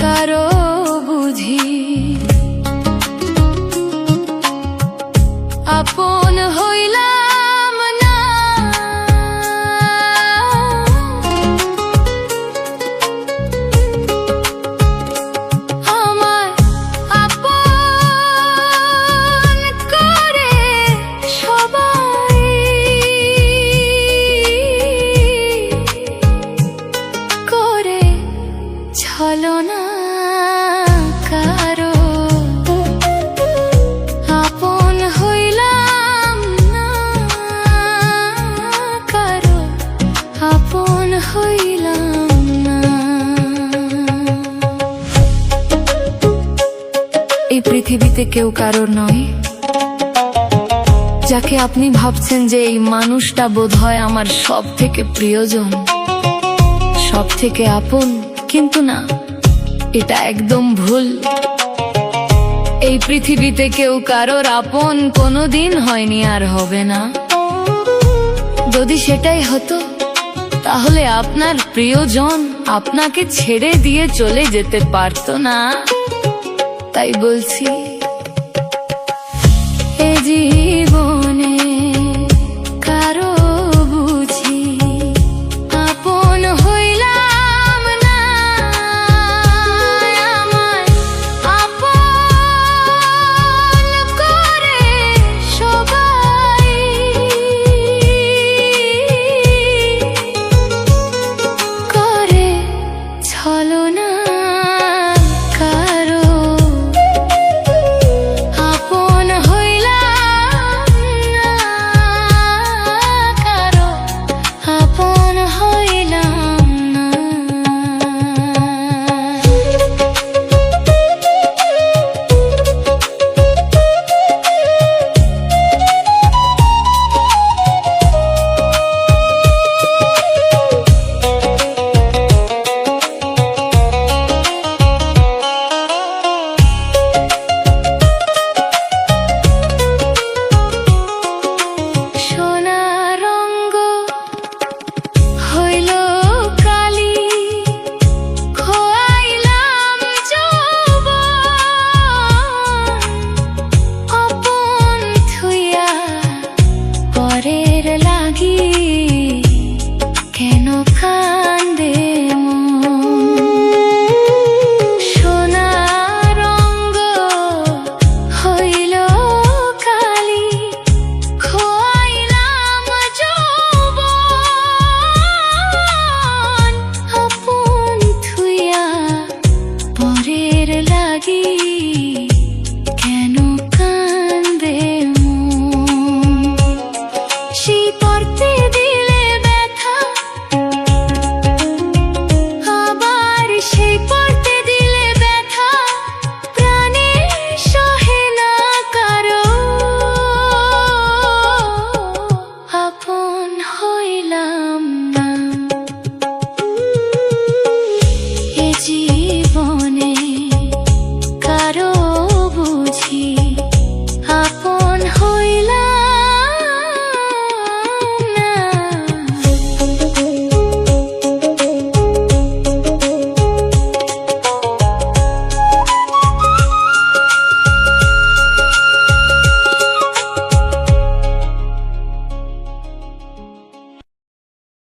কারো বুঝি আপন হইলাম না, আমার আপন করে সবাই করে ছলনা। কারো আপন হইলাম না, কারো আপন হইলাম না। এই পৃথিবীতে কেউ কারোর নয়, যাকে আপনি ভাবছেন যে এই মানুষটা বোধহয় আমার সব থেকে প্রিয়জন, সব থেকে আপন, কিন্তু না, এটা একদম ভুল। এই পৃথিবীতে কেউ কারোর আপন কোনোদিন হয়নি আর হবে না। যদি সেটাই হতো তাহলে আপনার প্রিয়জন আপনাকে ছেড়ে দিয়ে চলে যেতে পারতো না। তাই বলছি, এ জীবন